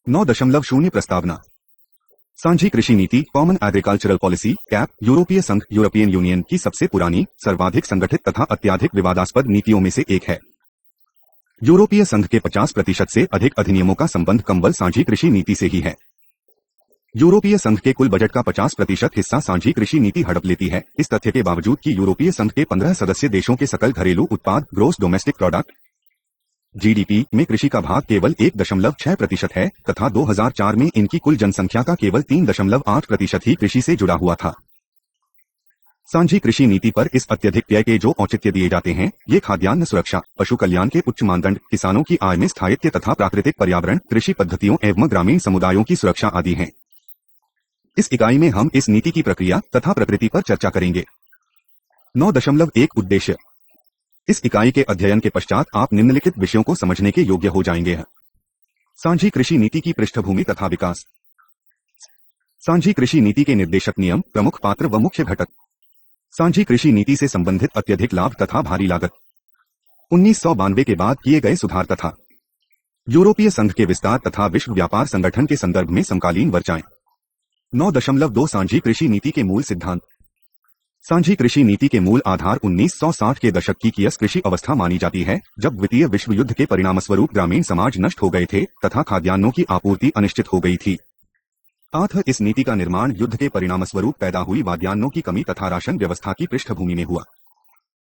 9.0 प्रस्तावना। सांझी कृषि नीति कॉमन एग्रीकल्चरल पॉलिसी कैप यूरोपीय संघ यूरोपियन यूनियन की सबसे पुरानी, सर्वाधिक संगठित तथा अत्याधिक विवादास्पद नीतियों में से एक है। यूरोपीय संघ के 50% से अधिक अधिनियमों का संबंध कंबल सांझी कृषि नीति से ही है। यूरोपीय संघ के कुल बजट का 50% हिस्सा सांझी कृषि नीति हड़प लेती है। इस तथ्य के बावजूद कि यूरोपीय संघ के 15 सदस्य देशों के सकल घरेलू उत्पाद ग्रोस डोमेस्टिक प्रोडक्ट जीडीपी में कृषि का भाग केवल 1.6% है तथा 2004 में इनकी कुल जनसंख्या का केवल 3.8% ही कृषि से जुड़ा हुआ था। सांझी कृषि नीति पर इस अत्यधिक व्यय के जो औचित्य दिए जाते हैं, ये खाद्यान्न सुरक्षा, पशु कल्याण के उच्च मानदंड, किसानों की आय में स्थायित्व तथा प्राकृतिक पर्यावरण, कृषि पद्धतियों एवं ग्रामीण समुदायों की सुरक्षा आदि हैं। इस इकाई में हम इस नीति की प्रक्रिया तथा प्रकृति पर चर्चा करेंगे। 9.1 उद्देश्य। इस इकाई के अध्ययन के पश्चात आप निम्नलिखित विषयों को समझने के योग्य हो जाएंगे। सांझी कृषि नीति की पृष्ठभूमि तथा विकास। सांझी कृषि नीति के निर्देशक नियम, प्रमुख पात्र व मुख्य घटक। सांझी कृषि नीति से संबंधित अत्यधिक लाभ तथा भारी लागत। 1992 के बाद किए गए सुधार तथा यूरोपीय संघ के विस्तार तथा विश्व व्यापार संगठन के संदर्भ में समकालीन वर्चाएं। 9.2 सांझी कृषि नीति के मूल सिद्धांत। सांझी कृषि नीति के मूल आधार 1960 के दशक की कियस कृषि अवस्था मानी जाती है, जब द्वितीय विश्व युद्ध के परिणामस्वरूप ग्रामीण समाज नष्ट हो गए थे तथा खाद्यान्नों की आपूर्ति अनिश्चित हो गई थी। अतः इस नीति का निर्माण युद्ध के परिणामस्वरूप पैदा हुई वाद्यान्नों की कमी तथा राशन व्यवस्था की पृष्ठभूमि में हुआ।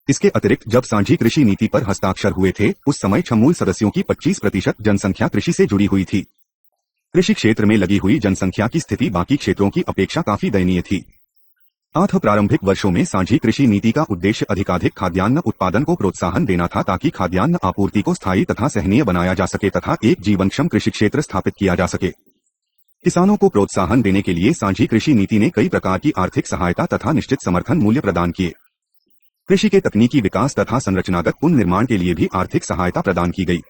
इसके अतिरिक्त जब सांझी कृषि नीति पर हस्ताक्षर हुए थे, उस समय मूल सदस्यों की 25% जनसंख्या कृषि से जुड़ी हुई थी। कृषि क्षेत्र में लगी हुई जनसंख्या की स्थिति बाकी क्षेत्रों की अपेक्षा काफी दयनीय थी। अतः प्रारंभिक वर्षों में सांझी कृषि नीति का उद्देश्य अधिकाधिक खाद्यान्न उत्पादन को प्रोत्साहन देना था, ताकि खाद्यान्न आपूर्ति को स्थायी तथा सहनीय बनाया जा सके तथा एक जीवनक्षम कृषि क्षेत्र स्थापित किया जा सके। किसानों को प्रोत्साहन देने के लिए सांझी कृषि नीति ने कई प्रकार की आर्थिक सहायता तथा निश्चित समर्थन मूल्य प्रदान किए। कृषि के तकनीकी विकास तथा संरचनागत पुनर्निर्माण के लिए भी आर्थिक सहायता प्रदान की गई।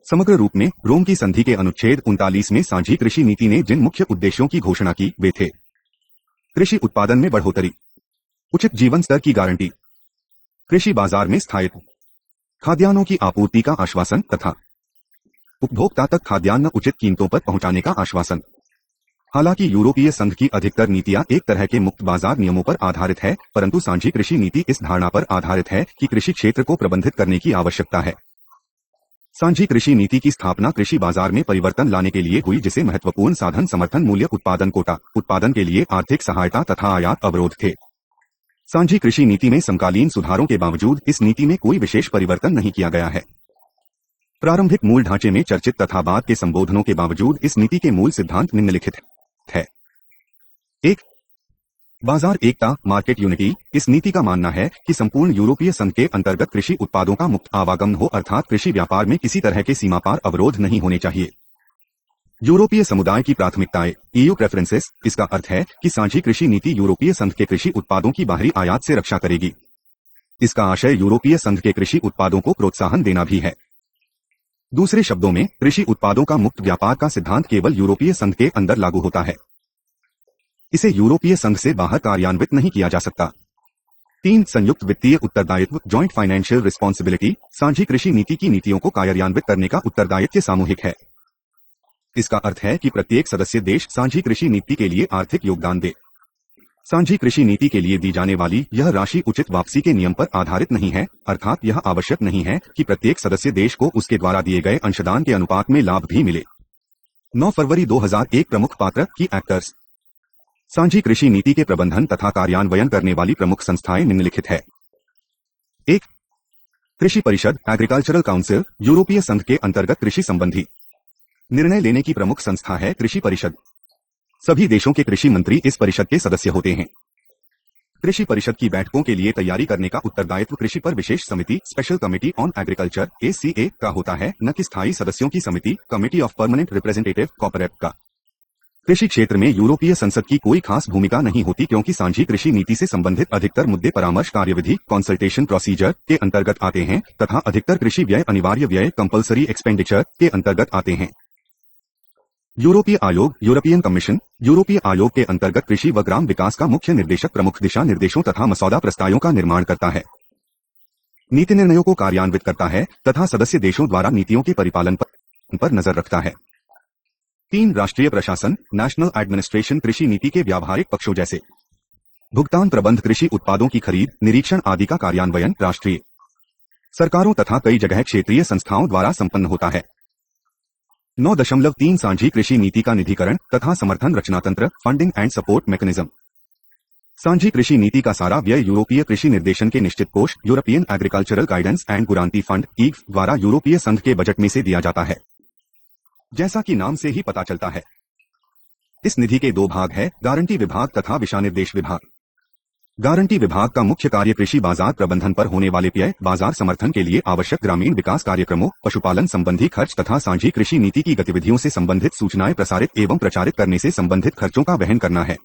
समग्र रूप में रोम की संधि के अनुच्छेद 39 में सांझी कृषि नीति ने जिन मुख्य उद्देश्यों की घोषणा की, वे थे: कृषि उत्पादन में बढ़ोतरी, उचित जीवन स्तर की गारंटी, कृषि बाजार में स्थायित्व, खाद्यान्नों की आपूर्ति का आश्वासन तथा उपभोक्ता तक खाद्यान्न उचित कीमतों पर पहुंचाने का आश्वासन। हालांकि यूरोपीय संघ की अधिकतर नीतियां एक तरह के मुक्त बाजार नियमों पर आधारित है, परंतु सांझी कृषि नीति इस धारणा पर आधारित है कि कृषि क्षेत्र को प्रबंधित करने की आवश्यकता है। सांझी कृषि नीति की स्थापना कृषि बाजार में परिवर्तन लाने के लिए हुई, जिसे महत्वपूर्ण साधन समर्थन मूल्य, उत्पादन कोटा, उत्पादन के लिए आर्थिक सहायता तथा आयात अवरोध थे। सांझी कृषि नीति में समकालीन सुधारों के बावजूद इस नीति में कोई विशेष परिवर्तन नहीं किया गया है। प्रारंभिक मूल ढांचे में चर्चित तथा बाद के संबोधनों के बावजूद इस नीति के मूल सिद्धांत निम्नलिखित है। 1. बाजार एकता, मार्केट यूनिटी। इस नीति का मानना है कि संपूर्ण यूरोपीय संघ के अंतर्गत कृषि उत्पादों का मुक्त आवागमन हो, अर्थात कृषि व्यापार में किसी तरह के सीमा पार अवरोध नहीं होने चाहिए। यूरोपीय समुदाय की प्राथमिकताएं, ईयू प्रेफरेंसेस। इसका अर्थ है कि सांझी कृषि नीति यूरोपीय संघ के कृषि उत्पादों की बाहरी आयात से रक्षा करेगी। इसका आशय यूरोपीय संघ के कृषि उत्पादों को प्रोत्साहन देना भी है। दूसरे शब्दों में, कृषि उत्पादों का मुक्त व्यापार का सिद्धांत केवल यूरोपीय संघ के अंदर लागू होता है। इसे यूरोपीय संघ से बाहर कार्यान्वित नहीं किया जा सकता। 3. संयुक्त वित्तीय उत्तरदायित्व, जॉइंट फाइनेंशियल रिस्पॉन्सिबिलिटी। सांझी कृषि नीति की नीतियों को कार्यान्वित करने का उत्तरदायित्व सामूहिक है। इसका अर्थ है कि प्रत्येक सदस्य देश सांझी कृषि नीति के लिए आर्थिक योगदान दे। सांझी कृषि नीति के लिए दी जाने वाली यह राशि उचित वापसी के नियम पर आधारित नहीं है, अर्थात यह आवश्यक नहीं है कि प्रत्येक सदस्य देश को उसके द्वारा दिए गए अंशदान के अनुपात में लाभ भी मिले। 9 फरवरी 2001 प्रमुख पात्र की एक्टर्स। सांझी कृषि नीति के प्रबंधन तथा कार्यान्वयन करने वाली प्रमुख संस्थाएं निम्नलिखित है। 1. कृषि परिषद, एग्रीकल्चरल काउंसिल। यूरोपीय संघ के अंतर्गत कृषि संबंधी निर्णय लेने की प्रमुख संस्था है कृषि परिषद। सभी देशों के कृषि मंत्री इस परिषद के सदस्य होते हैं। कृषि परिषद की बैठकों के लिए तैयारी करने का उत्तरदायित्व कृषि पर विशेष समिति, special committee on agriculture (ACA) का होता है, न कि स्थायी सदस्यों की समिति, committee of permanent representative corporate का। कृषि क्षेत्र में यूरोपीय संसद की कोई खास भूमिका नहीं होती, क्योंकि सांझी कृषि नीति से संबंधित अधिकतर मुद्दे परामर्श कार्यविधि कंसल्टेशन प्रोसीजर के अंतर्गत आते हैं तथा अधिकतर कृषि व्यय अनिवार्य व्यय कंपल्सरी एक्सपेंडिचर के अंतर्गत आते हैं। यूरोपीय आयोग, यूरोपियन कमीशन। यूरोपीय आयोग के अंतर्गत कृषि व ग्राम विकास का मुख्य निर्देशक प्रमुख दिशा निर्देशों तथा मसौदा प्रस्तावों का निर्माण करता है, नीति निर्णयों को कार्यान्वित करता है तथा सदस्य देशों द्वारा नीतियों के परिपालन पर नजर रखता है। 3 राष्ट्रीय प्रशासन नेशनल एडमिनिस्ट्रेशन कृषि नीति के व्यावहारिक पक्षों जैसे भुगतान प्रबंध, कृषि उत्पादों की खरीद, निरीक्षण आदि का कार्यान्वयन राष्ट्रीय सरकारों तथा कई जगह क्षेत्रीय संस्थाओं द्वारा संपन्न होता है। 9.3 सांझी कृषि नीति का निधिकरण तथा समर्थन रचनातंत्र, फंडिंग एंड सपोर्ट मैकेनिज्म। सांझी कृषि नीति का सारा व्यय यूरोपीय कृषि निर्देशन के निश्चित कोष European agricultural guidance and guarantee fund ईग्फ द्वारा यूरोपीय संघ के बजट में से दिया जाता है। जैसा कि नाम से ही पता चलता है, इस निधि के 2 भाग है, गारंटी विभाग तथा विशानिर्देश विभाग। गारंटी विभाग का मुख्य कार्य कृषि बाजार प्रबंधन पर होने वाले व्यय, बाजार समर्थन के लिए आवश्यक ग्रामीण विकास कार्यक्रमों, पशुपालन संबंधी खर्च तथा सांझी कृषि नीति की गतिविधियों से संबंधित सूचनाएं प्रसारित एवं प्रचारित करने से संबंधित खर्चों का वहन करना है।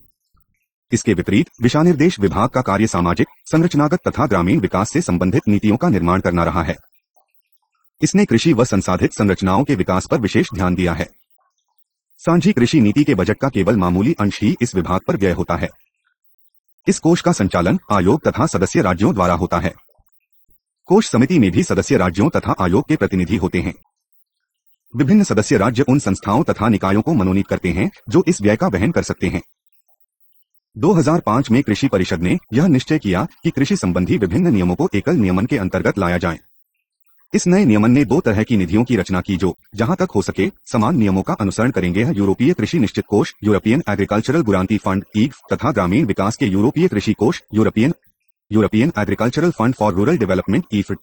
इसके विपरीत विशानिर्देश विभाग का कार्य सामाजिक, संरचनागत तथा ग्रामीण विकास से संबंधित नीतियों का निर्माण करना रहा है। इसने कृषि व संसाधित संरचनाओं के विकास पर विशेष ध्यान दिया है। सांझी कृषि नीति के बजट का केवल मामूली अंश ही इस विभाग पर व्यय होता है। इस कोष का संचालन आयोग तथा सदस्य राज्यों द्वारा होता है। कोष समिति में भी सदस्य राज्यों तथा आयोग के प्रतिनिधि होते हैं। विभिन्न सदस्य राज्य उन संस्थाओं तथा निकायों को मनोनीत करते हैं जो इस व्यय का वहन कर सकते हैं। 2005 में कृषि परिषद ने यह निश्चय किया कि कृषि संबंधी विभिन्न नियमों को एकल नियमन के अंतर्गत लाया जाए। इस नए नियमन ने 2 तरह की निधियों की रचना की जो, जहां तक हो सके, समान नियमों का अनुसरण करेंगे। यूरोपीय कृषि निश्चित कोष यूरोपियन एग्रीकल्चरल गारंटी फंड ईग्फ तथा ग्रामीण विकास के यूरोपीय कृषि कोष European agricultural fund for rural development ईफ्ड।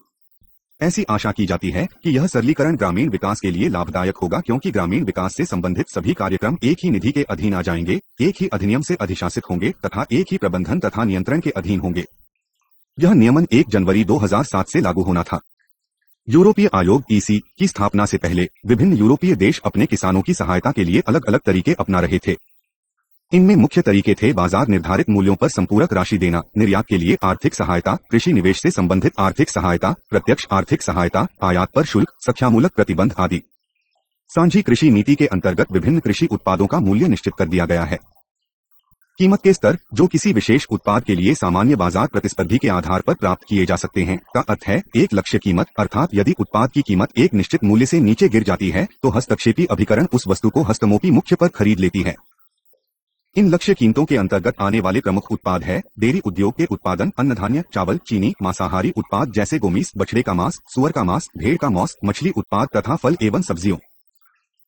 ऐसी आशा की जाती है कि यह सरलीकरण ग्रामीण विकास के लिए लाभदायक होगा, क्योंकि ग्रामीण विकास से संबंधित सभी कार्यक्रम एक ही निधि के अधीन आ जाएंगे, एक ही अधिनियम से अधिशासित होंगे तथा एक ही प्रबंधन तथा नियंत्रण के अधीन होंगे। यह नियमन 1 जनवरी 2007 से लागू होना था। यूरोपीय आयोग ईसी की स्थापना से पहले विभिन्न यूरोपीय देश अपने किसानों की सहायता के लिए अलग अलग तरीके अपना रहे थे। इनमें मुख्य तरीके थे बाजार निर्धारित मूल्यों पर संपूरक राशि देना, निर्यात के लिए आर्थिक सहायता, कृषि निवेश से संबंधित आर्थिक सहायता, प्रत्यक्ष आर्थिक सहायता, आयात पर शुल्क, संख्यामूलक प्रतिबंध आदि। सांझी कृषि नीति के अंतर्गत विभिन्न कृषि उत्पादों का मूल्य निश्चित कर दिया गया है। कीमत के स्तर जो किसी विशेष उत्पाद के लिए सामान्य बाजार प्रतिस्पर्धी के आधार पर प्राप्त किए जा सकते हैं, का अर्थ है एक लक्ष्य कीमत, अर्थात यदि उत्पाद की कीमत एक निश्चित मूल्य से नीचे गिर जाती है तो हस्तक्षेपी अभिकरण उस वस्तु को हस्तमोपी मुख्य पर खरीद लेती है। इन लक्ष्य कीमतों के अंतर्गत आने वाले प्रमुख उत्पाद है डेयरी उद्योग के उत्पादन, अन्नधान्य, चावल, चीनी, मांसाहारी उत्पाद जैसे गोमीस, बछड़े का मांस, सुअर का मांस, भेड़ का मांस, मछली उत्पाद तथा फल एवं सब्जियों।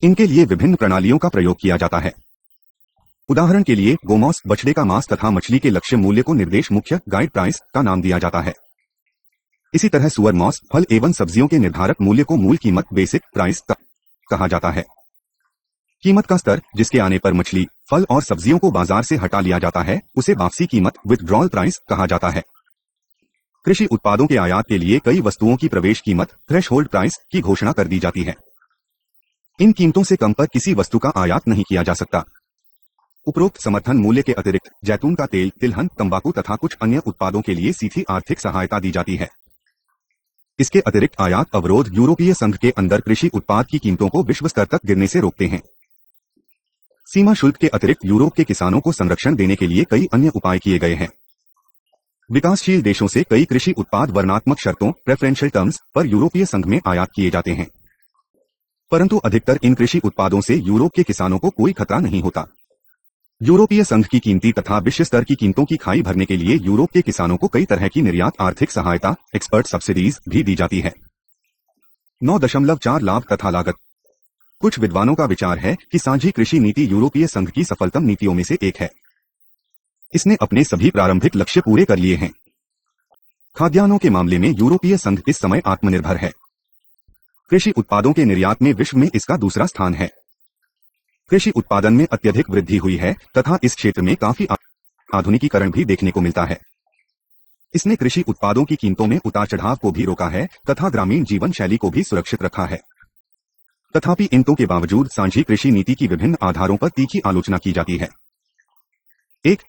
इनके लिए विभिन्न प्रणालियों का प्रयोग किया जाता है। उदाहरण के लिए गोमांस, बछड़े का मांस तथा मछली के लक्ष्य मूल्य को निर्देश मुख्य गाइड प्राइस का नाम दिया जाता है। इसी तरह सुअर मांस, फल एवं सब्जियों के निर्धारक मूल्य को मूल कीमत बेसिक प्राइस कहा जाता है। कीमत का स्तर जिसके आने पर मछली, फल और सब्जियों को बाजार से हटा लिया जाता है उसे वापसी कीमत विथड्रॉल प्राइस कहा जाता है। कृषि उत्पादों के आयात के लिए कई वस्तुओं की प्रवेश कीमत थ्रेशहोल्ड प्राइस की घोषणा कर दी जाती है। इन कीमतों से कम पर किसी वस्तु का आयात नहीं किया जा सकता। उपरोक्त समर्थन मूल्य के अतिरिक्त जैतून का तेल, तिलहन, तंबाकू तथा कुछ अन्य उत्पादों के लिए सीधी आर्थिक सहायता दी जाती है। इसके अतिरिक्त आयात अवरोध यूरोपीय संघ के अंदर कृषि उत्पाद की कीमतों को विश्व स्तर तक गिरने से रोकते हैं। सीमा शुल्क के अतिरिक्त यूरोप के किसानों को संरक्षण देने के लिए कई अन्य उपाय किए गए हैं। विकासशील देशों से कई कृषि उत्पाद वर्णात्मक शर्तों प्रेफरेंशियल टर्म्स पर यूरोपीय संघ में आयात किए जाते हैं, परंतु अधिकतर इन कृषि उत्पादों से यूरोप के किसानों को कोई खतरा नहीं होता। यूरोपीय संघ की कीमती तथा विश्व स्तर की कीमतों की खाई भरने के लिए यूरोप के किसानों को कई तरह की निर्यात आर्थिक सहायता एक्सपर्ट सब्सिडीज भी दी जाती है। 9.4 लाभ तथा लागत। कुछ विद्वानों का विचार है कि सांझी कृषि नीति यूरोपीय संघ की सफलतम नीतियों में से एक है। इसने अपने सभी प्रारंभिक लक्ष्य पूरे कर लिए हैं। खाद्यान्नों के मामले में यूरोपीय संघ इस समय आत्मनिर्भर है। कृषि उत्पादों के निर्यात में विश्व में इसका दूसरा स्थान है। कृषि उत्पादन में अत्यधिक वृद्धि हुई है तथा इस क्षेत्र में काफी आधुनिकीकरण भी देखने को मिलता है। इसने कृषि उत्पादों की कीमतों में उतार चढ़ाव को भी रोका है तथा ग्रामीण जीवन शैली को भी सुरक्षित रखा है। तथापि इन के बावजूद सांझी कृषि नीति की विभिन्न आधारों पर तीखी आलोचना की जाती है। 1.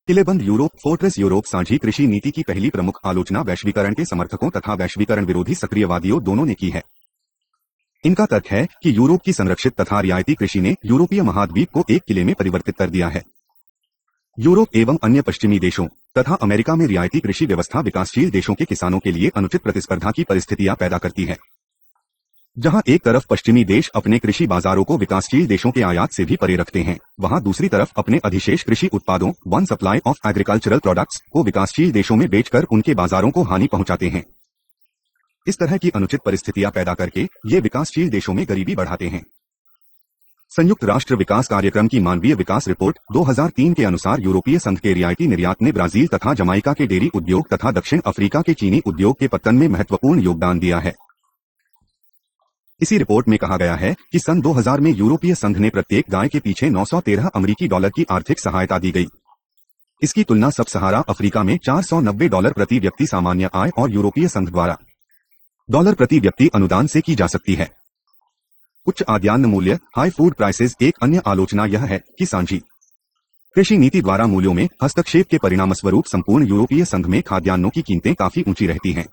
किलेबंद यूरोप फोर्ट्रेस यूरोप। सांझी कृषि नीति की पहली प्रमुख आलोचना वैश्वीकरण के समर्थकों तथा वैश्वीकरण विरोधी सक्रियवादियों दोनों ने की है। इनका तर्क है कि यूरोप की संरक्षित तथा रियायती कृषि ने यूरोपीय महाद्वीप को एक किले में परिवर्तित कर दिया है। यूरोप एवं अन्य पश्चिमी देशों तथा अमेरिका में रियायती कृषि व्यवस्था विकासशील देशों के किसानों के लिए अनुचित प्रतिस्पर्धा की परिस्थितियां पैदा करती है। जहां एक तरफ पश्चिमी देश अपने कृषि बाजारों को विकासशील देशों के आयात से भी परे रखते हैं, वहां दूसरी तरफ अपने अधिशेष कृषि उत्पादों one supply of agricultural products को विकासशील देशों में बेचकर उनके बाजारों को हानि पहुंचाते हैं। इस तरह की अनुचित परिस्थितियां पैदा करके ये विकासशील देशों में गरीबी बढ़ाते हैं। संयुक्त राष्ट्र विकास कार्यक्रम की मानवीय विकास रिपोर्ट 2003 के अनुसार यूरोपीय संघ के रियायती निर्यात ने ब्राजील तथा जमाइका के डेयरी उद्योग तथा दक्षिण अफ्रीका के चीनी उद्योग के पतन में महत्वपूर्ण योगदान दिया है। इसी रिपोर्ट में कहा गया है कि सन 2000 में यूरोपीय संघ ने प्रत्येक गाय के पीछे 913 अमेरिकी डॉलर की आर्थिक सहायता दी गई। इसकी तुलना सब सहारा अफ्रीका में $490 प्रति व्यक्ति सामान्य आय और यूरोपीय संघ द्वारा डॉलर प्रति व्यक्ति अनुदान से की जा सकती है। उच्च आद्यान्न मूल्य हाई फूड प्राइसेस। एक अन्य आलोचना यह है कि सांझी कृषि नीति द्वारा मूल्यों में हस्तक्षेप के परिणामस्वरूप संपूर्ण यूरोपीय संघ में खाद्यान्नों की कीमतें काफी ऊंची रहती हैं।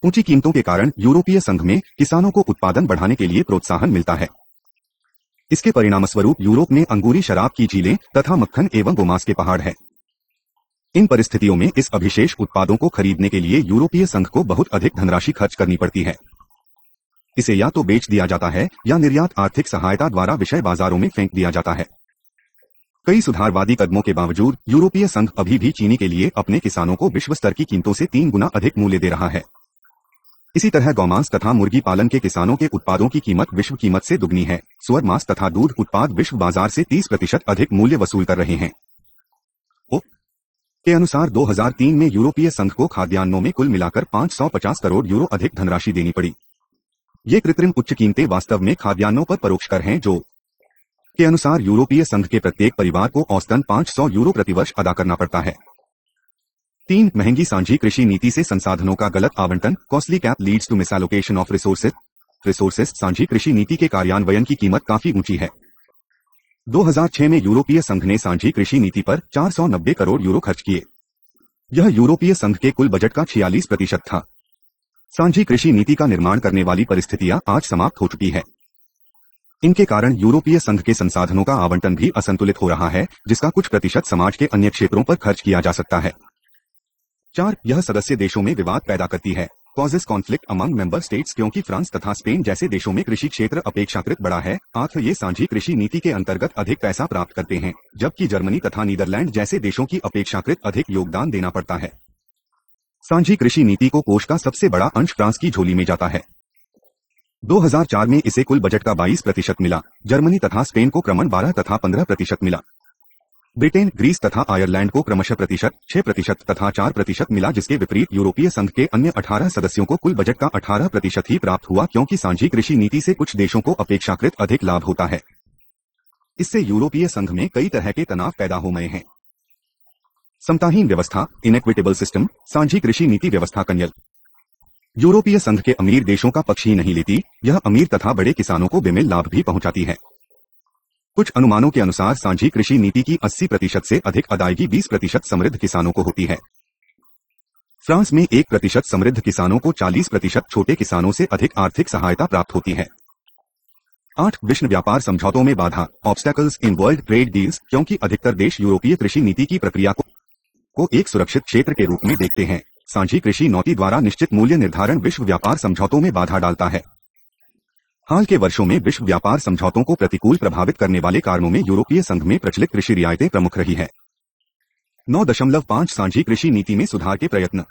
ऊंची कीमतों के कारण यूरोपीय संघ में किसानों को उत्पादन बढ़ाने के लिए प्रोत्साहन मिलता है। इसके परिणामस्वरूप यूरोप में अंगूरी शराब की झीलें तथा मक्खन एवं गोमांस के पहाड़ है। इन परिस्थितियों में इस अभिशेष उत्पादों को खरीदने के लिए यूरोपीय संघ को बहुत अधिक धनराशि खर्च करनी पड़ती है। इसे या तो बेच दिया जाता है या निर्यात आर्थिक सहायता द्वारा विषय बाजारों में फेंक दिया जाता है। कई सुधारवादी कदमों के बावजूद यूरोपीय संघ अभी भी चीनी के लिए अपने किसानों को विश्व स्तर की कीमतों से 3 गुना अधिक मूल्य दे रहा है। इसी तरह गौमांस तथा मुर्गी पालन के किसानों के उत्पादों की कीमत विश्व कीमत से दुगनी है। सुअर मांस तथा दूध उत्पाद विश्व बाजार से 30% अधिक मूल्य वसूल कर रहे हैं। के अनुसार 2003 में यूरोपीय संघ को खाद्यान्नों में कुल मिलाकर 550 करोड़ यूरो अधिक धनराशि देनी पड़ी। ये कृत्रिम उच्च कीमतें वास्तव में खाद्यान्नों पर परोक्ष कर हैं, जो के अनुसार यूरोपीय संघ के प्रत्येक परिवार को औसतन 500 यूरो प्रतिवर्ष अदा करना पड़ता है। 3. महंगी सांझी कृषि नीति से संसाधनों का गलत आवंटन। Costly CAP leads to misallocation of resources. सांझी कृषि नीति के कार्यान्वयन की कीमत काफी ऊंची है। 2006 में यूरोपीय संघ ने सांझी कृषि नीति पर 490 करोड़ यूरो खर्च किए। यह यूरोपीय संघ के कुल बजट का 46% था। सांझी कृषि नीति का निर्माण करने वाली परिस्थितियां आज समाप्त हो चुकी है। इनके कारण यूरोपीय संघ के संसाधनों का आवंटन भी असंतुलित हो रहा है, जिसका कुछ प्रतिशत समाज के अन्य क्षेत्रों पर खर्च किया जा सकता है। 4. यह सदस्य देशों में विवाद पैदा करती है। Causes conflict among member states. क्योंकि फ्रांस तथा स्पेन जैसे देशों में कृषि क्षेत्र अपेक्षाकृत बड़ा है, ये सांझी कृषि नीति के अंतर्गत अधिक पैसा प्राप्त करते हैं, जबकि जर्मनी तथा नीदरलैंड जैसे देशों की अपेक्षाकृत अधिक योगदान देना पड़ता है। सांझी कृषि नीति को कोष का सबसे बड़ा अंश फ्रांस की झोली में जाता है। 2004 में इसे कुल बजट का 22% मिला। जर्मनी तथा स्पेन को क्रमश 12 तथा 15% मिला। ब्रिटेन, ग्रीस तथा आयरलैंड को क्रमशः 6% तथा 4% मिला, जिसके विपरीत यूरोपीय संघ के अन्य 18 सदस्यों को कुल बजट का 18% ही प्राप्त हुआ, क्योंकि सांझी कृषि नीति से कुछ देशों को अपेक्षाकृत अधिक लाभ होता है। इससे यूरोपीय संघ में कई तरह के तनाव पैदा हो गए हैं। समताहीन व्यवस्था, इनइक्विटेबल सिस्टम। सांझी कृषि नीति व्यवस्था कंजल यूरोपीय संघ के अमीर देशों का पक्ष ही नहीं लेती, यह अमीर तथा बड़े किसानों को बेमिल लाभ भी पहुंचाती है। कुछ अनुमानों के अनुसार सांझी कृषि नीति की 80% से अधिक अदायगी 20% समृद्ध किसानों को होती है। फ्रांस में 1% समृद्ध किसानों को 40% छोटे किसानों से अधिक आर्थिक सहायता प्राप्त होती है। 8. विश्व व्यापार समझौतों में बाधा, obstacles in world trade deals. क्योंकि अधिकतर देश यूरोपीय कृषि नीति की प्रक्रिया को एक सुरक्षित क्षेत्र के रूप में देखते हैं, सांझी कृषि नीति द्वारा निश्चित मूल्य निर्धारण विश्व व्यापार समझौतों में बाधा डालता है। हाल के वर्षों में विश्व व्यापार समझौतों को प्रतिकूल प्रभावित करने वाले कारणों में यूरोपीय संघ में प्रचलित कृषि रियायतें प्रमुख रही है। 9.5 सांझी कृषि नीति में सुधार के प्रयत्न।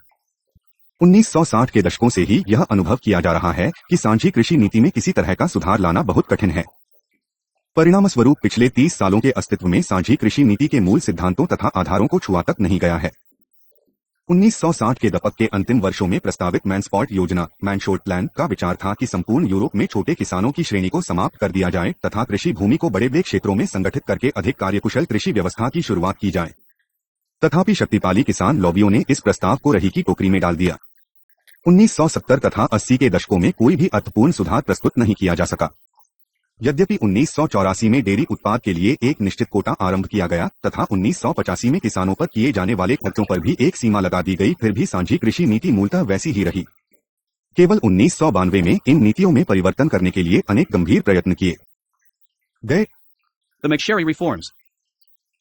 1960 के दशकों से ही यह अनुभव किया जा रहा है कि सांझी कृषि नीति में किसी तरह का सुधार लाना बहुत कठिन है। परिणामस्वरूप पिछले 30 सालों के अस्तित्व में सांझी कृषि नीति के मूल सिद्धांतों तथा आधारों को छुआ तक नहीं गया है। 1960 के दशक के अंतिम वर्षों में प्रस्तावित मैनस्पॉट योजना मैनशोर्ट प्लान का विचार था कि संपूर्ण यूरोप में छोटे किसानों की श्रेणी को समाप्त कर दिया जाए तथा कृषि भूमि को बड़े क्षेत्रों में संगठित करके अधिक कार्यकुशल कृषि व्यवस्था की शुरुआत की जाए। तथापि शक्तिशाली किसान लॉबियों ने इस प्रस्ताव को रही की टोकरी में डाल दिया। 1970 तथा 80 के दशकों में कोई भी अर्थपूर्ण सुधार प्रस्तुत नहीं किया जा सका। यद्यपि 1984 में डेयरी उत्पाद के लिए एक निश्चित कोटा आरंभ किया गया तथा 1985 में किसानों पर किए जाने वाले खर्चों पर भी एक सीमा लगा दी गई, फिर भी सांझी कृषि नीति मूलतः वैसी ही रही। केवल 1992 में इन नीतियों में परिवर्तन करने के लिए अनेक गंभीर प्रयत्न किए गए।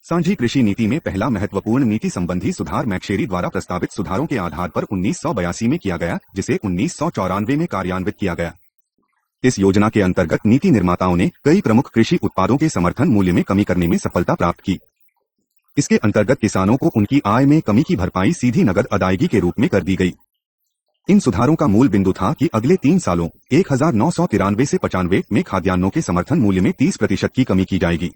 सांझी कृषि नीति में पहला महत्वपूर्ण नीति संबंधी सुधार मैक्शेरी द्वारा प्रस्तावित सुधारों के आधार पर 1982 में किया गया, जिसे 1994 में कार्यान्वित किया गया। इस योजना के अंतर्गत नीति निर्माताओं ने कई प्रमुख कृषि उत्पादों के समर्थन मूल्य में कमी करने में सफलता प्राप्त की। इसके अंतर्गत किसानों को उनकी आय में कमी की भरपाई सीधी नगद अदायगी के रूप में कर दी गई। इन सुधारों का मूल बिंदु था कि अगले 3 सालों 1993 से 95 में खाद्यान्नों के समर्थन मूल्य में 30% की कमी की जाएगी।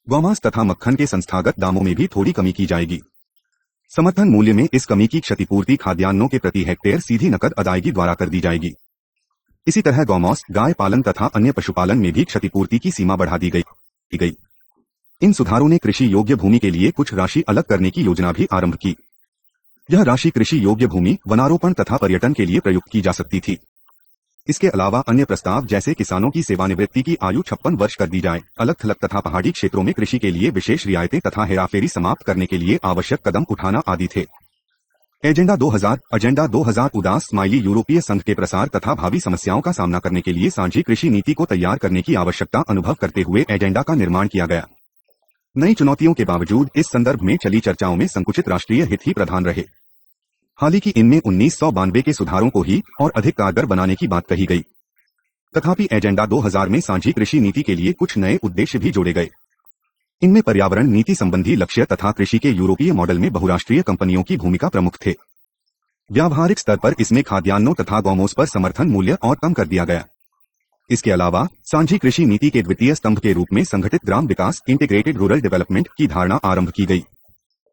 गौमांस तथा मक्खन के संस्थागत दामों में भी थोड़ी कमी की जाएगी। समर्थन मूल्य में इस कमी की क्षतिपूर्ति खाद्यान्नों के प्रति हेक्टेयर सीधी नकद अदायगी द्वारा कर दी जाएगी। इसी तरह गौमांस, गाय पालन तथा अन्य पशुपालन में भी क्षतिपूर्ति की सीमा बढ़ा दी गई। इन सुधारों ने कृषि योग्य भूमि के लिए कुछ राशि अलग करने की योजना भी आरंभ की। यह राशि कृषि योग्य भूमि, वनारोपण तथा पर्यटन के लिए प्रयुक्त की जा सकती थी। इसके अलावा अन्य प्रस्ताव जैसे किसानों की सेवानिवृत्ति की आयु 56 वर्ष कर दी जाए, अलग थलग तथा पहाड़ी क्षेत्रों में कृषि के लिए विशेष रियायतें तथा हेराफेरी समाप्त करने के लिए आवश्यक कदम उठाना आदि थे। एजेंडा 2000 उदास स्माइली यूरोपीय संघ के प्रसार तथा भावी समस्याओं का सामना करने के लिए साझी कृषि नीति को तैयार करने की आवश्यकता अनुभव करते हुए एजेंडा का निर्माण किया गया। नई चुनौतियों के बावजूद इस संदर्भ में चली चर्चाओं में संकुचित राष्ट्रीय हित ही प्रधान रहे। हालांकि इनमें 1992 के सुधारों को ही और अधिक कारगर बनाने की बात कही गई। तथापि एजेंडा 2000 में साझी कृषि नीति के लिए कुछ नए उद्देश्य भी जोड़े गए। इनमें पर्यावरण नीति संबंधी लक्ष्य तथा कृषि के यूरोपीय मॉडल में बहुराष्ट्रीय कंपनियों की भूमिका प्रमुख थे। व्यावहारिक स्तर पर इसमें खाद्यान्नों तथा गौमोस पर समर्थन मूल्य और कम कर दिया गया। इसके अलावा साझी कृषि नीति के द्वितीय स्तंभ के रूप में संगठित ग्राम विकास इंटीग्रेटेड रूरल डेवलपमेंट की धारणा आरंभ की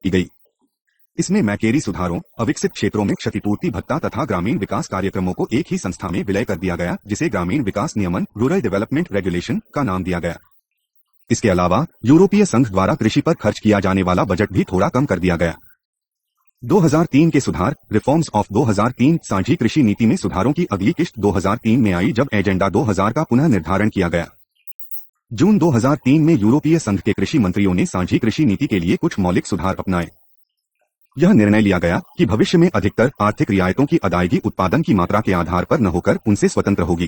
गई। इसमें मैकेरी सुधारों, अविकसित क्षेत्रों में क्षतिपूर्ति भत्ता तथा ग्रामीण विकास कार्यक्रमों को एक ही संस्था में विलय कर दिया गया, जिसे ग्रामीण विकास नियमन रूरल डेवलपमेंट रेगुलेशन का नाम दिया गया। इसके अलावा यूरोपीय संघ द्वारा कृषि पर खर्च किया जाने वाला बजट भी थोड़ा कम कर दिया गया। 2003 के सुधार, रिफॉर्म्स ऑफ 2003 साझी कृषि नीति में सुधारों की अगली किश्त 2003 में आई, जब एजेंडा 2000 का पुनः निर्धारण किया गया। जून 2003 में यूरोपीय संघ के कृषि मंत्रियों ने साझी कृषि नीति के लिए कुछ मौलिक सुधार अपनाए। यह निर्णय लिया गया कि भविष्य में अधिकतर आर्थिक रियायतों की अदायगी उत्पादन की मात्रा के आधार पर न होकर उनसे स्वतंत्र होगी।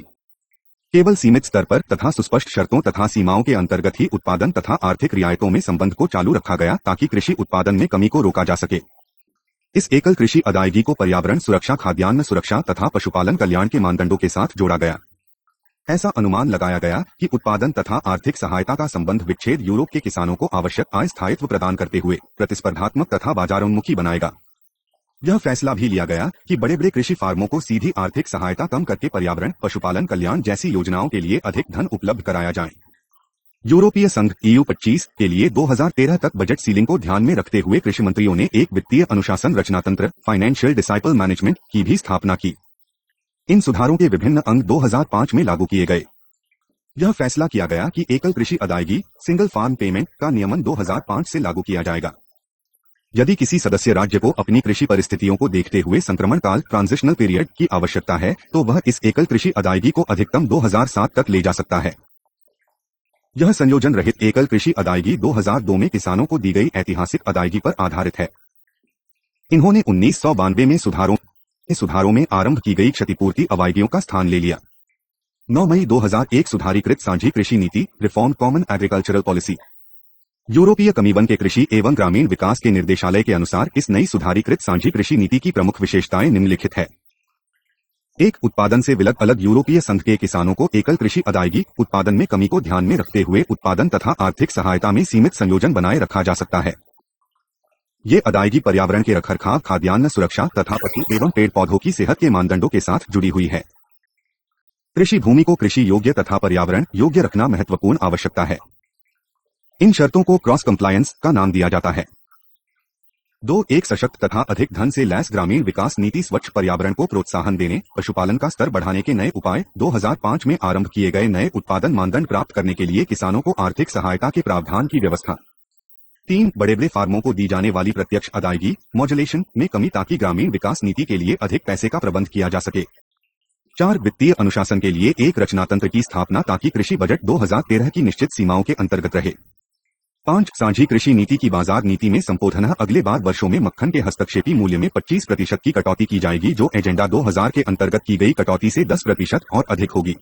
केवल सीमित स्तर पर तथा सुस्पष्ट शर्तों तथा सीमाओं के अंतर्गत ही उत्पादन तथा आर्थिक रियायतों में संबंध को चालू रखा गया, ताकि कृषि उत्पादन में कमी को रोका जा सके। इस एकल कृषि अदायगी को पर्यावरण सुरक्षा, खाद्यान्न सुरक्षा तथा पशुपालन कल्याण के मानदंडों के साथ जोड़ा गया। ऐसा अनुमान लगाया गया कि उत्पादन तथा आर्थिक सहायता का संबंध विच्छेद यूरोप के किसानों को आवश्यक आय स्थायित्व प्रदान करते हुए प्रतिस्पर्धात्मक तथा बाजारोन्मुखी बनाएगा। यह फैसला भी लिया गया कि बड़े बड़े कृषि फार्मों को सीधी आर्थिक सहायता कम करके पर्यावरण, पशुपालन कल्याण जैसी योजनाओं के लिए अधिक धन उपलब्ध कराया जाए। यूरोपीय संघ EU 25 के लिए 2013 तक बजट सीलिंग को ध्यान में रखते हुए कृषि मंत्रियों ने एक वित्तीय अनुशासन रचना तंत्र फाइनेंशियल डिसाइपल मैनेजमेंट की भी स्थापना की। इन सुधारों के विभिन्न अंग 2005 में लागू किए गए। यह फैसला किया गया कि एकल कृषि अदायगी सिंगल फार्म पेमेंट का नियमन 2005 से लागू किया जाएगा। यदि किसी सदस्य राज्य को अपनी कृषि परिस्थितियों को देखते हुए संक्रमण काल ट्रांजिशनल पीरियड की आवश्यकता है, तो वह इस एकल कृषि अदायगी को अधिकतम 2007 तक ले जा सकता है। यह संयोजन रहित एकल कृषि अदायगी 2002 में किसानों को दी गई ऐतिहासिक अदायगी पर आधारित है। इन्होंने 1992 में सुधारों में आरंभ की गई क्षतिपूर्ति अदायगियों का स्थान ले लिया। 9 मई 2001 सुधारीकृत साझी कृषि नीति रिफॉर्म कॉमन एग्रीकल्चरल पॉलिसी। यूरोपीय कमीबन के कृषि एवं ग्रामीण विकास के निर्देशालय के अनुसार इस नई सुधारीकृत साझी कृषि नीति की प्रमुख विशेषताएं निम्नलिखित है। एक, उत्पादन से विलग अलग यूरोपीय संघ के किसानों को एकल कृषि अदायगी उत्पादन में कमी को ध्यान में रखते हुए उत्पादन तथा आर्थिक सहायता में सीमित संयोजन बनाए रखा जा सकता है। ये अदायगी पर्यावरण के रखरखाव, खाद्यान्न सुरक्षा तथा पशु एवं पेड़ पौधों की सेहत के मानदंडों के साथ जुड़ी हुई है। कृषि भूमि को कृषि योग्य तथा पर्यावरण योग्य रखना महत्वपूर्ण आवश्यकता है। इन शर्तों को क्रॉस कंप्लायंस का नाम दिया जाता है। 2, एक सशक्त तथा अधिक धन से लैस ग्रामीण विकास नीति स्वच्छ पर्यावरण को प्रोत्साहन देने, पशुपालन का स्तर बढ़ाने के नए उपाय, 2005 में आरंभ किए गए नए उत्पादन मानदंड प्राप्त करने के लिए किसानों को आर्थिक सहायता के प्रावधान की व्यवस्था। 3, बड़े बड़े फार्मों को दी जाने वाली प्रत्यक्ष अदायगी मॉड्यूलेशन में कमी, ताकि ग्रामीण विकास नीति के लिए अधिक पैसे का प्रबंध किया जा सके। 4, वित्तीय अनुशासन के लिए एक रचना तंत्र की स्थापना, ताकि कृषि बजट 2013 की निश्चित सीमाओं के अंतर्गत रहे। 5, साझी कृषि नीति की बाजार नीति में संशोधन, अगले 12 वर्षों में मक्खन के हस्तक्षेपी मूल्य में 25% की कटौती की जाएगी, जो एजेंडा 2000 के अंतर्गत की गई कटौती से 10% और अधिक होगी।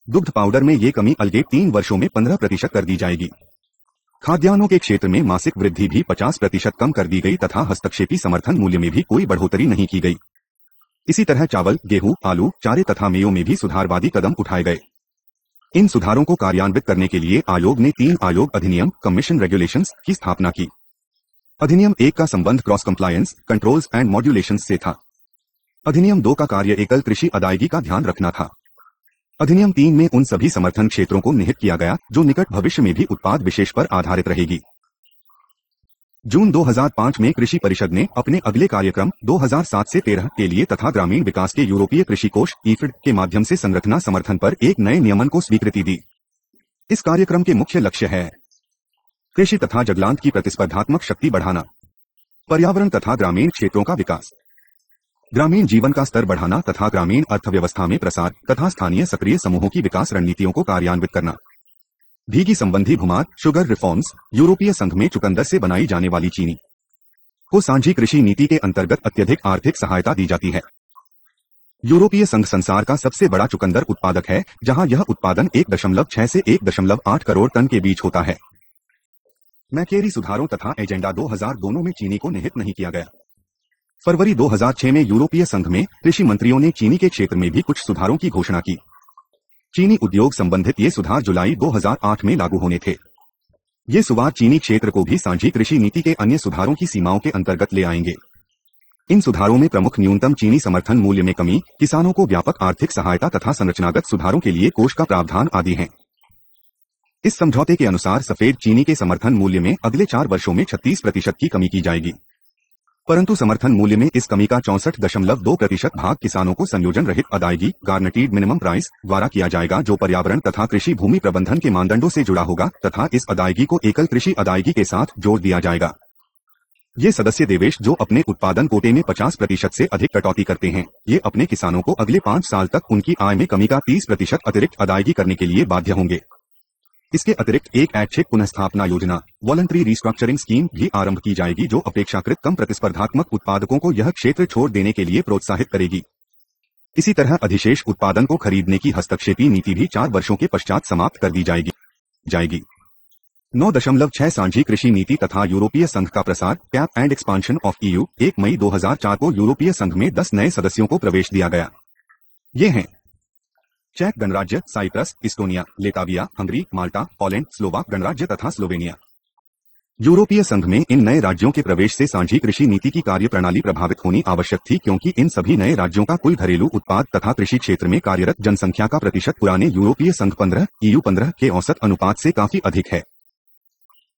दुग्ध पाउडर में ये कमी अगले 3 वर्षों में 15% कर दी जाएगी। खाद्यान्नों के क्षेत्र में मासिक वृद्धि भी 50% कम कर दी गई तथा हस्तक्षेपी समर्थन मूल्य में भी कोई बढ़ोतरी नहीं की गई। इसी तरह चावल, गेहूं, आलू, चारे तथा मेयों में भी सुधारवादी कदम उठाए गए। इन सुधारों को कार्यान्वित करने के लिए आयोग ने 3 आयोग अधिनियम कमीशन रेगुलेशंस की स्थापना की। अधिनियम 1 का संबंध क्रॉस कंप्लायंस, कंट्रोल्स एंड मॉड्यूलेशंस से था। अधिनियम 2 का कार्य एकल कृषि अदायगी का ध्यान रखना था। अधिनियम 3 में उन सभी समर्थन क्षेत्रों को निहित किया गया जो निकट भविष्य में भी उत्पाद विशेष पर आधारित रहेगी। जून 2005 में कृषि परिषद ने अपने अगले कार्यक्रम 2007 से 13 के लिए तथा ग्रामीण विकास के यूरोपीय कृषि कोष ईफिड के माध्यम से संरचना समर्थन पर एक नए नियमन को स्वीकृति दी। इस कार्यक्रम के मुख्य लक्ष्य है कृषि तथा जगलांत की प्रतिस्पर्धात्मक शक्ति बढ़ाना, पर्यावरण तथा ग्रामीण क्षेत्रों का विकास, ग्रामीण जीवन का स्तर बढ़ाना तथा ग्रामीण अर्थव्यवस्था में प्रसार तथा स्थानीय सक्रिय समूहों की विकास रणनीतियों को कार्यान्वित करना। भीगी संबंधी भूमार शुगर रिफॉर्म्स, यूरोपीय संघ में चुकंदर से बनाई जाने वाली चीनी को साझी कृषि नीति के अंतर्गत अत्यधिक आर्थिक सहायता दी जाती है। यूरोपीय संघ संसार का सबसे बड़ा चुकंदर उत्पादक है, जहां यह उत्पादन 1.6 से 1.8 करोड़ टन के बीच होता है। मैकेरी सुधारों तथा एजेंडा 2000 दोनों में चीनी को निहित नहीं किया गया। फरवरी 2006 में यूरोपीय संघ में कृषि मंत्रियों ने चीनी के क्षेत्र में भी कुछ सुधारों की घोषणा की। चीनी उद्योग संबंधित ये सुधार जुलाई 2008 में लागू होने थे। ये सुधार चीनी क्षेत्र को भी साझी कृषि नीति के अन्य सुधारों की सीमाओं के अंतर्गत ले आएंगे। इन सुधारों में प्रमुख न्यूनतम चीनी समर्थन मूल्य में कमी, किसानों को व्यापक आर्थिक सहायता तथा संरचनागत सुधारों के लिए कोष का प्रावधान आदि हैं। इस समझौते के अनुसार सफेद चीनी के समर्थन मूल्य में अगले 4 वर्षों में 36% की कमी की जाएगी, परंतु समर्थन मूल्य में इस कमी का 64.2% भाग किसानों को संयोजन रहित अदायगी गारंटीड मिनिमम प्राइस द्वारा किया जाएगा, जो पर्यावरण तथा कृषि भूमि प्रबंधन के मानदंडों से जुड़ा होगा तथा इस अदायगी को एकल कृषि अदायगी के साथ जोड़ दिया जाएगा। ये सदस्य देश जो अपने उत्पादन कोटे में 50% से अधिक कटौती करते हैं, ये अपने किसानों को अगले 5 साल तक उनकी आय में कमी का 30% अतिरिक्त अदायगी करने के लिए बाध्य होंगे। इसके अतिरिक्त एक ऐच्छिक पुनःस्थापना योजना वॉलंटरी रिस्ट्रक्चरिंग स्कीम भी आरंभ की जाएगी, जो अपेक्षाकृत कम प्रतिस्पर्धात्मक उत्पादकों को यह क्षेत्र छोड़ देने के लिए प्रोत्साहित करेगी। इसी तरह अधिशेष उत्पादन को खरीदने की हस्तक्षेपी नीति भी 4 वर्षों के पश्चात समाप्त कर दी जाएगी। 9.6 साझी कृषि नीति तथा यूरोपीय संघ का प्रसार cap and expansion of EU 1 मई 2004 को यूरोपीय संघ में 10 नए सदस्यों को प्रवेश दिया गया। ये हैं चेक गणराज्य, साइप्रस, इस्टोनिया, लेताविया, हंगरी, माल्टा, पोलैंड, स्लोवाक गणराज्य तथा स्लोवेनिया। यूरोपीय संघ में इन नए राज्यों के प्रवेश से साझी कृषि नीति की कार्यप्रणाली प्रभावित होनी आवश्यक थी, क्योंकि इन सभी नए राज्यों का कुल घरेलू उत्पाद तथा कृषि क्षेत्र में कार्यरत जनसंख्या का प्रतिशत पुराने यूरोपीय संघ 15 EU 15 के औसत अनुपात से काफी अधिक है।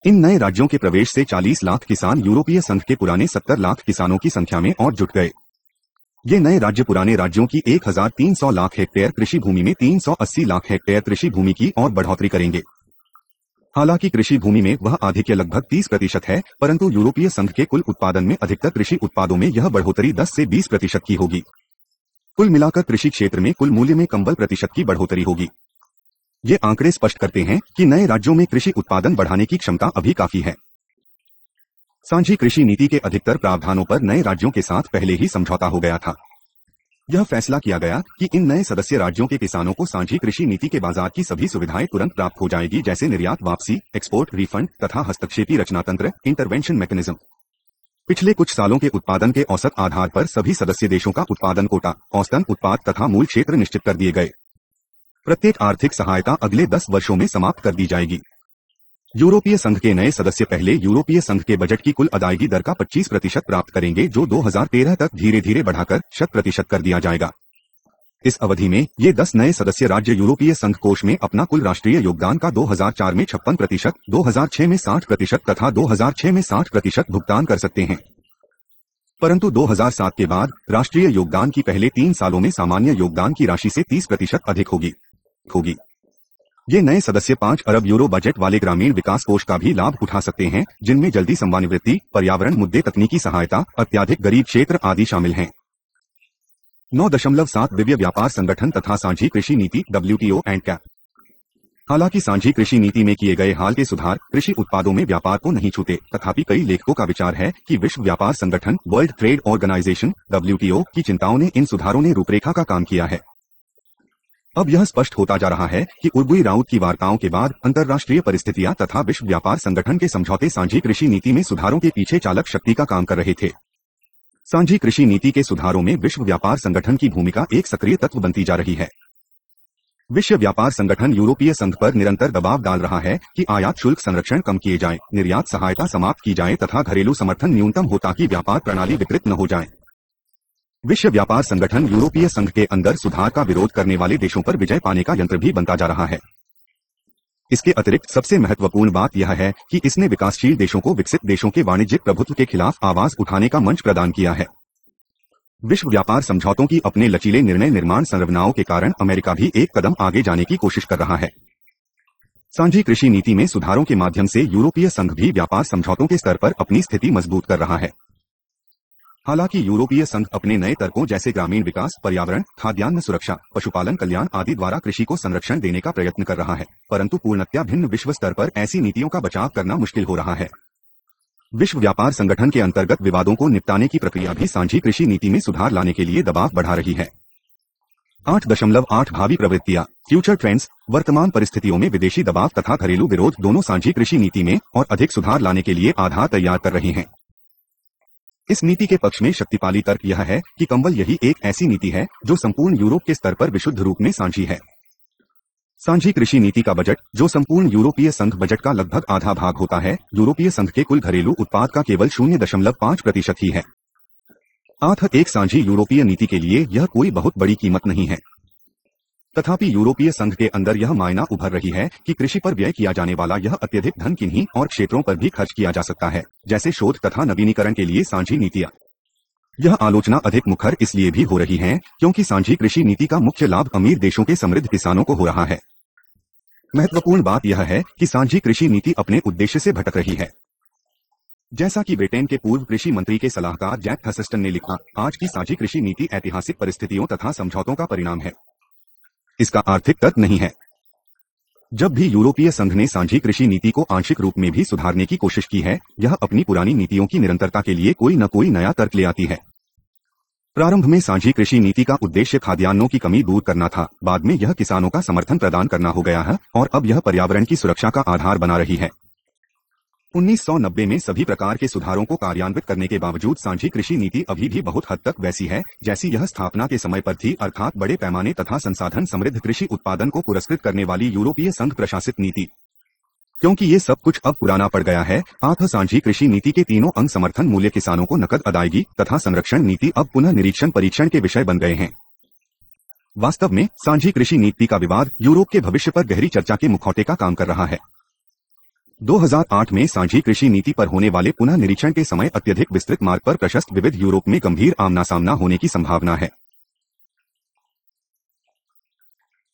इन नए राज्यों के प्रवेश से 40 लाख किसान यूरोपीय संघ के पुराने 70 लाख किसानों की संख्या में और जुट गए। ये नए राज्य पुराने राज्यों की 1300 लाख हेक्टेयर कृषि भूमि में 380 लाख हेक्टेयर कृषि भूमि की और बढ़ोतरी करेंगे। हालांकि कृषि भूमि में वह आधिक्य लगभग 30% है, परंतु यूरोपीय संघ के कुल उत्पादन में अधिकतर कृषि उत्पादों में यह बढ़ोतरी 10 से 20% की होगी। कुल मिलाकर कृषि क्षेत्र में कुल मूल्य में कंबल प्रतिशत की बढ़ोतरी होगी। ये आंकड़े स्पष्ट करते हैं कि नए राज्यों में कृषि उत्पादन बढ़ाने की क्षमता अभी काफी है। साझी कृषि नीति के अधिकतर प्रावधानों पर नए राज्यों के साथ पहले ही समझौता हो गया था। यह फैसला किया गया कि इन नए सदस्य राज्यों के किसानों को साझी कृषि नीति के बाजार की सभी सुविधाएं तुरंत प्राप्त हो जाएगी, जैसे निर्यात वापसी, एक्सपोर्ट रिफंड तथा हस्तक्षेपी रचना तंत्र इंटरवेंशन मैकेनिज्म। पिछले कुछ सालों के उत्पादन के औसत आधार पर सभी सदस्य देशों का उत्पादन कोटा, औसतन उत्पाद तथा मूल क्षेत्र निश्चित कर दिए गए। प्रत्येक आर्थिक सहायता अगले 10 वर्षों में समाप्त कर दी जाएगी। यूरोपीय संघ के नए सदस्य पहले यूरोपीय संघ के बजट की कुल अदायगी दर का 25% प्राप्त करेंगे, जो 2013 तक धीरे धीरे बढ़ाकर 100% कर दिया जाएगा। इस अवधि में ये 10 नए सदस्य राज्य यूरोपीय संघ कोष में अपना कुल राष्ट्रीय योगदान का 2004 में 56%, 2006 में 60% तथा 2006 में 60% भुगतान कर सकते हैं। परंतु 2007 के बाद राष्ट्रीय योगदान की पहले 3 सालों में सामान्य योगदान की राशि से 30% अधिक होगी। ये नए सदस्य 5 अरब यूरो बजट वाले ग्रामीण विकास कोष का भी लाभ उठा सकते हैं, जिनमें जल्दी संवानिवृत्ति, पर्यावरण मुद्दे, तकनीकी सहायता, अत्याधिक गरीब क्षेत्र आदि शामिल हैं। 9.7 दिव्य व्यापार संगठन तथा साझी कृषि नीति WTO एंड कैप। हालांकि साझी कृषि नीति में किए गए हाल के सुधार कृषि उत्पादों में व्यापार को नहीं छूते, तथापि कई लेखकों का विचार है कि विश्व व्यापार संगठन वर्ल्ड ट्रेड ऑर्गेनाइजेशन WTO की चिंताओं ने इन सुधारों ने रूपरेखा का काम किया है। अब यह स्पष्ट होता जा रहा है कि उर्गुई राउत की वार्ताओं के बाद अंतर्राष्ट्रीय परिस्थितियां तथा विश्व व्यापार संगठन के समझौते साझी कृषि नीति में सुधारों के पीछे चालक शक्ति का काम कर रहे थे। सांझी कृषि नीति के सुधारों में विश्व व्यापार संगठन की भूमिका एक सक्रिय तत्व बनती जा रही है। विश्व व्यापार संगठन यूरोपीय संघ पर निरंतर दबाव डाल रहा है कि आयात शुल्क संरक्षण कम किए जाएं, निर्यात सहायता समाप्त की जाए तथा घरेलू समर्थन न्यूनतम हो ताकि व्यापार प्रणाली विकृत न हो जाए। विश्व व्यापार संगठन यूरोपीय संघ के अंदर सुधार का विरोध करने वाले देशों पर विजय पाने का यंत्र भी बनता जा रहा है। इसके अतिरिक्त सबसे महत्वपूर्ण बात यह है कि इसने विकासशील देशों को विकसित देशों के वाणिज्यिक प्रभुत्व के खिलाफ आवाज उठाने का मंच प्रदान किया है। विश्व व्यापार समझौतों की अपने लचीले निर्णय निर्माण संरचनाओं के कारण अमेरिका भी एक कदम आगे जाने की कोशिश कर रहा है। सांझी कृषि नीति में सुधारों के माध्यम से यूरोपीय संघ भी व्यापार समझौतों के स्तर पर अपनी स्थिति मजबूत कर रहा है। हालांकि यूरोपीय संघ अपने नए तर्कों जैसे ग्रामीण विकास, पर्यावरण, खाद्यान्न सुरक्षा, पशुपालन कल्याण आदि द्वारा कृषि को संरक्षण देने का प्रयत्न कर रहा है, परंतु पूर्णतया भिन्न विश्व स्तर पर ऐसी नीतियों का बचाव करना मुश्किल हो रहा है। विश्व व्यापार संगठन के अंतर्गत विवादों को निपटाने की प्रक्रिया भी सांझी कृषि नीति में सुधार लाने के लिए दबाव बढ़ा रही है। 8.8 भावी प्रवृत्तियां, फ्यूचर ट्रेंड्स, वर्तमान परिस्थितियों में विदेशी दबाव तथा घरेलू विरोध दोनों सांझी कृषि नीति में और अधिक सुधार लाने के लिए आधार तैयार कर रहे हैं। इस नीति के पक्ष में शक्तिशाली तर्क यह है कि कंबल यही एक ऐसी नीति है जो संपूर्ण यूरोप के स्तर पर विशुद्ध रूप में सांझी है। सांझी कृषि नीति का बजट, जो संपूर्ण यूरोपीय संघ बजट का लगभग आधा भाग होता है, यूरोपीय संघ के कुल घरेलू उत्पाद का केवल 0.5% ही है। एक सांझी यूरोपीय नीति के लिए यह कोई बहुत बड़ी कीमत नहीं है। तथापि यूरोपीय संघ के अंदर यह मायना उभर रही है कि कृषि पर व्यय किया जाने वाला यह अत्यधिक धन किन्हीं और क्षेत्रों पर भी खर्च किया जा सकता है, जैसे शोध तथा नवीनीकरण के लिए सांझी नीतियां। यह आलोचना अधिक मुखर इसलिए भी हो रही है क्योंकि सांझी कृषि नीति का मुख्य लाभ अमीर देशों के समृद्ध किसानों को हो रहा है। महत्वपूर्ण बात यह है कि सांझी कृषि नीति अपने उद्देश्य से भटक रही है। जैसा कि ब्रिटेन के पूर्व कृषि मंत्री के सलाहकार जैक थर्स्टन ने लिखा, आज की सांझी कृषि नीति ऐतिहासिक परिस्थितियों तथा समझौतों का परिणाम है, इसका आर्थिक तर्क नहीं है। जब भी यूरोपीय संघ ने सांझी कृषि नीति को आंशिक रूप में भी सुधारने की कोशिश की है, यह अपनी पुरानी नीतियों की निरंतरता के लिए कोई न कोई नया तर्क ले आती है। प्रारंभ में सांझी कृषि नीति का उद्देश्य खाद्यान्नों की कमी दूर करना था, बाद में यह किसानों का समर्थन प्रदान करना हो गया है और अब यह पर्यावरण की सुरक्षा का आधार बना रही है। 1990 में सभी प्रकार के सुधारों को कार्यान्वित करने के बावजूद सांझी कृषि नीति अभी भी बहुत हद तक वैसी है जैसी यह स्थापना के समय पर थी, अर्थात बड़े पैमाने तथा संसाधन समृद्ध कृषि उत्पादन को पुरस्कृत करने वाली यूरोपीय संघ प्रशासित नीति। क्योंकि ये सब कुछ अब पुराना पड़ गया है, सांझी कृषि नीति के तीनों अंग समर्थन मूल्य, किसानों को नकद अदायगी तथा संरक्षण नीति अब पुनः निरीक्षण परीक्षण के विषय बन गए हैं। वास्तव में सांझी कृषि नीति का विवाद यूरोप के भविष्य पर गहरी चर्चा के मुखौटे का काम कर रहा है। 2008 में सांझी कृषि नीति पर होने वाले पुनः निरीक्षण के समय अत्यधिक विस्तृत मार्ग पर प्रशस्त विविध यूरोप में गंभीर आमना सामना होने की संभावना है।